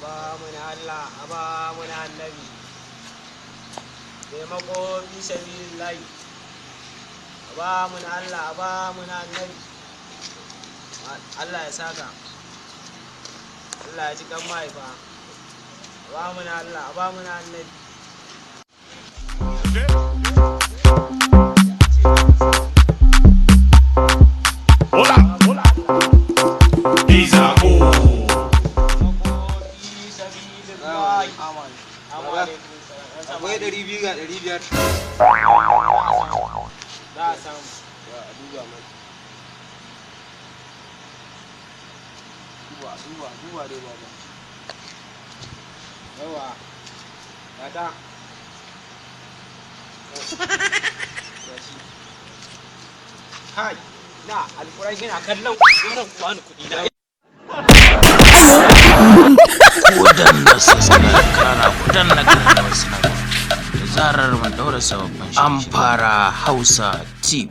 ba mu na Allah, a ba mu na annabi, taimako fi sabilillahi, a ba mu na Allah, a ba mu na annabi. Allah ya saka, Allah ya ji kan mahaifa, a ba mu na Allah, a ba mu na annabi. Hola, hola. Isaú. Akwai 200 ga 500. Za a samu. A duba mai. Duba dai baba. Yawa. Yata. Kai, na alƙuran yana kallon wannan kwanu kuɗi na. Kudanna subscribe kana kudanna kalmar sanarwa da zarar mun daura sababbin Amfara Hausa TV.